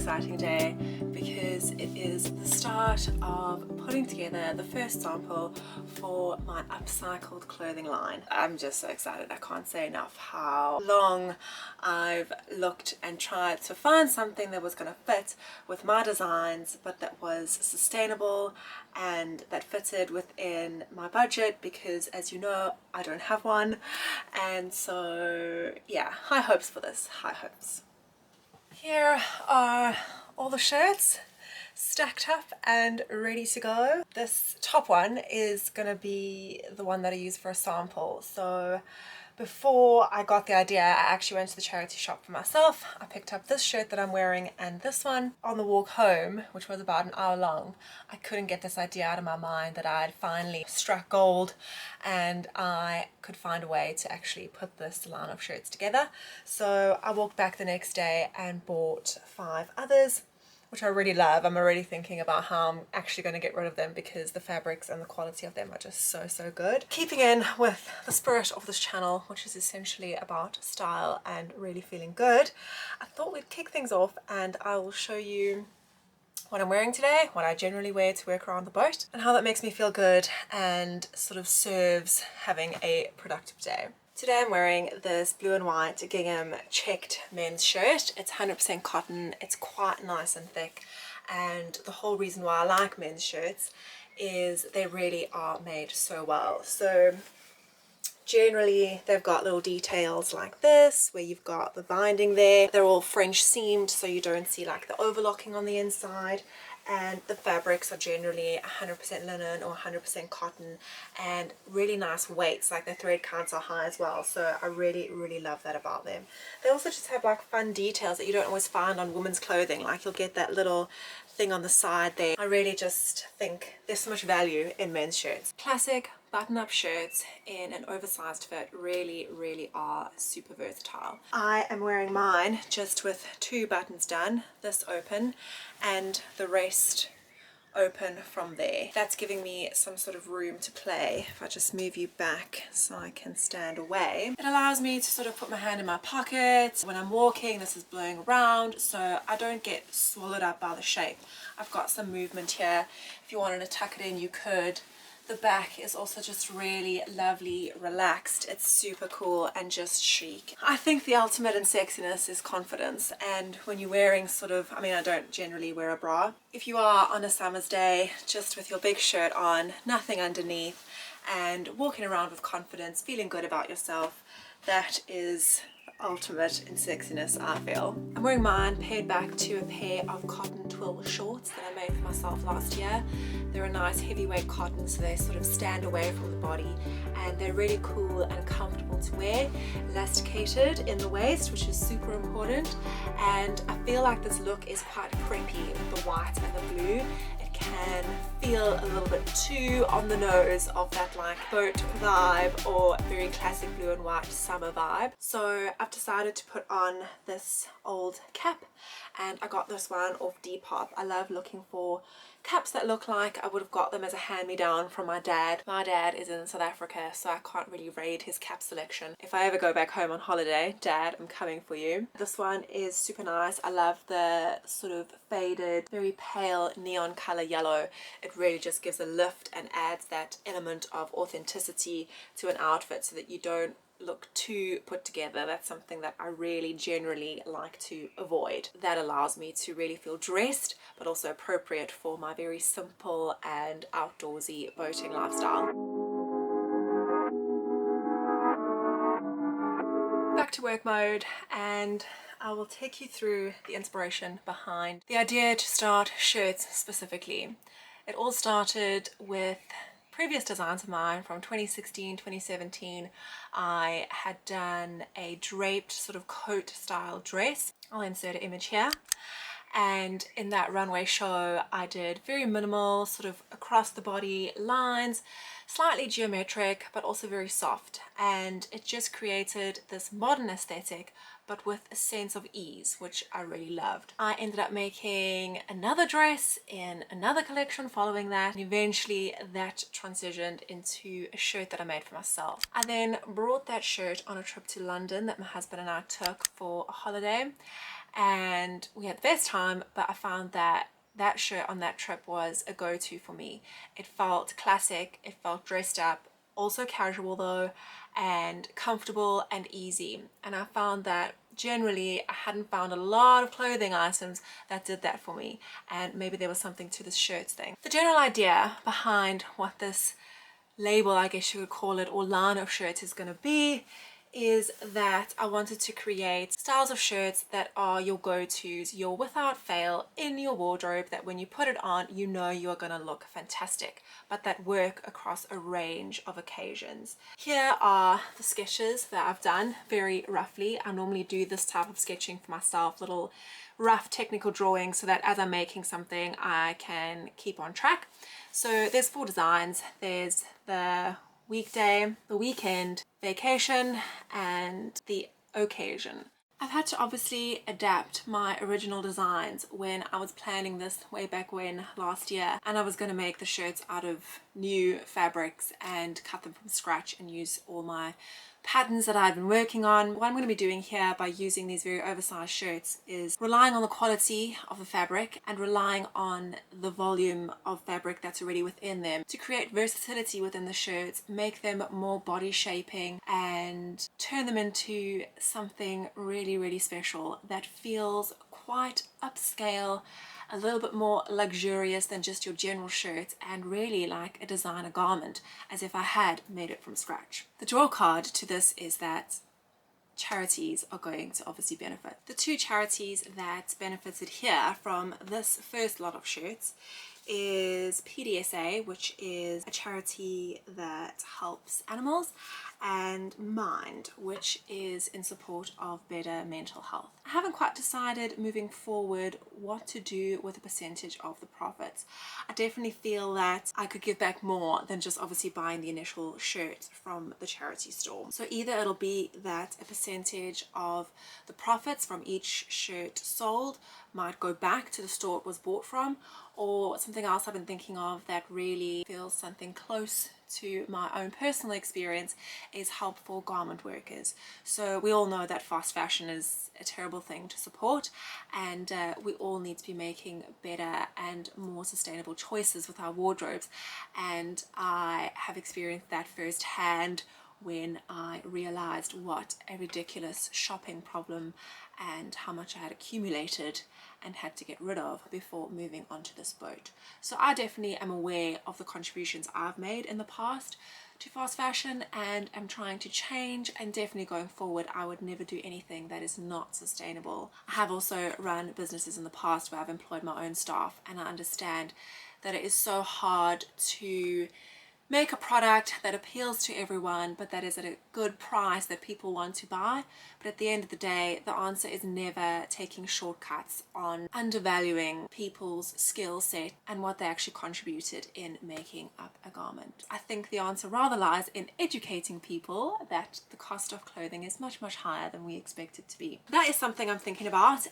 exciting day because it is the start of putting together the first sample for my upcycled clothing line. I'm just so excited. I can't say enough how long I've looked and tried to find something that was going to fit with my designs, but that was sustainable and that fitted within my budget, because as you know, I don't have one. And so yeah, high hopes for this, high hopes. Here are all the shirts stacked up and ready to go. This top one is gonna be the one that I use for a sample. So before I got the idea, I actually went to the charity shop for myself. I picked up this shirt that I'm wearing and this one. On the walk home, which was about an hour long, I couldn't get this idea out of my mind that I had finally struck gold and I could find a way to actually put this line of shirts together. So I walked back the next day and bought 5 others, which I really love. I'm already thinking about how I'm actually going to get rid of them because the fabrics and the quality of them are just so good. Keeping in with the spirit of this channel, which is essentially about style and really feeling good, I thought we'd kick things off and I will show you what I'm wearing today, what I generally wear to work around the boat, and how that makes me feel good and sort of serves having a productive day. Today I'm wearing this blue and white gingham checked men's shirt. It's 100% cotton, it's quite nice and thick, and the whole reason why I like men's shirts is they really are made so well. So generally they've got little details like this where you've got the binding there. They're all French seamed so you don't see like the overlocking on the inside, and the fabrics are generally 100% linen or 100% cotton and really nice weights. Like the thread counts are high as well, so I really love that about them. They also just have like fun details that you don't always find on women's clothing. Like you'll get that little thing on the side there. I really just think there's so much value in men's shirts. Classic button-up shirts in an oversized fit really are super versatile. I am wearing mine just with 2 buttons done, this open and the rest open from there. That's giving me some sort of room to play. If I just move you back so I can stand away, it allows me to sort of put my hand in my pocket. When I'm walking, this is blowing around so I don't get swallowed up by the shape. I've got some movement here. If you wanted to tuck it in, you could. The back is also just really lovely, relaxed. It's super cool and just chic. I think the ultimate in sexiness is confidence, and when you're wearing sort of, I mean, I don't generally wear a bra. If you are on a summer's day just with your big shirt on, nothing underneath, and walking around with confidence, feeling good about yourself, that is ultimate in sexiness, I feel. I'm wearing mine paired back to a pair of cotton twill shorts that I made for myself last year. They're a nice heavyweight cotton, so they sort of stand away from the body and they're really cool and comfortable to wear. Elasticated in the waist, which is super important, and I feel like this look is quite preppy with the white and the blue. Can feel a little bit too on the nose of that like boat vibe or very classic blue and white summer vibe. So I've decided to put on this old cap, and I got this one off Depop. I love looking for caps that look like I would have got them as a hand-me-down from my dad. My dad is in South Africa, so I can't really raid his cap selection. If I ever go back home on holiday, Dad, I'm coming for you. This one is super nice. I love the sort of faded, very pale neon color yellow. It really just gives a lift and adds that element of authenticity to an outfit so that you don't look too put together. That's something that I really generally like to avoid. That allows me to really feel dressed but also appropriate for my very simple and outdoorsy boating lifestyle. Back to work mode, and I will take you through the inspiration behind the idea to start shirts specifically. It all started with previous designs of mine from 2016, 2017. I had done a draped sort of coat style dress. I'll insert an image here. And in that runway show, I did very minimal sort of across the body lines, slightly geometric, but also very soft. And it just created this modern aesthetic, but with a sense of ease, which I really loved. I ended up making another dress in another collection following that, and eventually that transitioned into a shirt that I made for myself. I then brought that shirt on a trip to London that my husband and I took for a holiday, and we had the best time, but I found that that shirt on that trip was a go-to for me. It felt classic, it felt dressed up, also casual though, and comfortable and easy. And I found that generally I hadn't found a lot of clothing items that did that for me, and maybe there was something to this shirts thing. The general idea behind what this label, I guess you would call it, or line of shirts is going to be, is that I wanted to create styles of shirts that are your go-tos, your without fail in your wardrobe, that when you put it on you know you're going to look fantastic, but that work across a range of occasions. Here are the sketches that I've done very roughly. I normally do this type of sketching for myself, little rough technical drawings, so that as I'm making something I can keep on track. So there's 4 designs. There's the weekday, the weekend, vacation, and the occasion. I've had to obviously adapt my original designs when I was planning this way back when last year, and I was going to make the shirts out of new fabrics and cut them from scratch and use all my patterns that I've been working on. What I'm going to be doing here by using these very oversized shirts is relying on the quality of the fabric and relying on the volume of fabric that's already within them to create versatility within the shirts, make them more body shaping, and turn them into something really special that feels quite upscale, a little bit more luxurious than just your general shirt, and really like a designer garment, as if I had made it from scratch. The draw card to this is that charities are going to obviously benefit. The 2 charities that benefited here from this first lot of shirts is PDSA, which is a charity that helps animals, and Mind, which is in support of better mental health. I haven't quite decided moving forward what to do with a percentage of the profits. I definitely feel that I could give back more than just obviously buying the initial shirt from the charity store. So either it'll be that a percentage of the profits from each shirt sold might go back to the store it was bought from, or something else I've been thinking of that really feels something close to my own personal experience is help for garment workers. So we all know that fast fashion is a terrible thing to support, and we all need to be making better and more sustainable choices with our wardrobes, and I have experienced that firsthand when I realized what a ridiculous shopping problem and how much I had accumulated and had to get rid of before moving onto this boat. So I definitely am aware of the contributions I've made in the past to fast fashion, and I'm trying to change, and definitely going forward I would never do anything that is not sustainable. I have also run businesses in the past where I've employed my own staff, and I understand that it is so hard to make a product that appeals to everyone, but that is at a good price that people want to buy. But at the end of the day, the answer is never taking shortcuts on undervaluing people's skill set and what they actually contributed in making up a garment. I think the answer rather lies in educating people that the cost of clothing is much higher than we expect it to be. That is something I'm thinking about,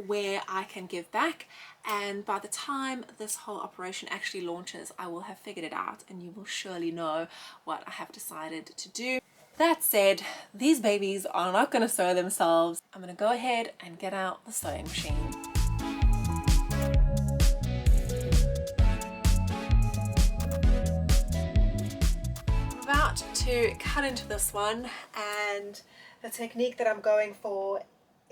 where I can give back, and by the time this whole operation actually launches I will have figured it out, and you will surely know what I have decided to do. That said, these babies are not going to sew themselves. I'm going to go ahead and get out the sewing machine. I'm about to cut into this one, and the technique that I'm going for,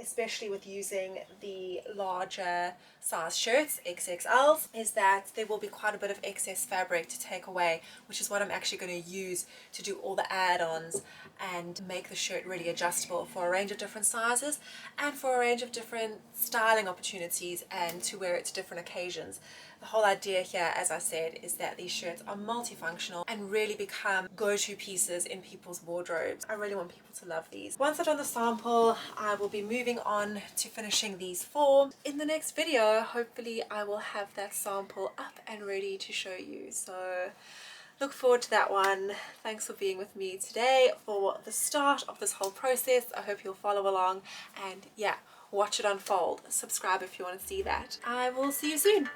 especially with using the larger size shirts, XXLs, is that there will be quite a bit of excess fabric to take away, which is what I'm actually going to use to do all the add-ons and make the shirt really adjustable for a range of different sizes and for a range of different styling opportunities, and to wear it to different occasions. The whole idea here, as I said, is that these shirts are multifunctional and really become go-to pieces in people's wardrobes. I really want people to love these. Once I've done the sample, I will be moving on to finishing these 4. In the next video, hopefully I will have that sample up and ready to show you. So look forward to that one. Thanks for being with me today for the start of this whole process. I hope you'll follow along and yeah, watch it unfold. Subscribe if you want to see that. I will see you soon.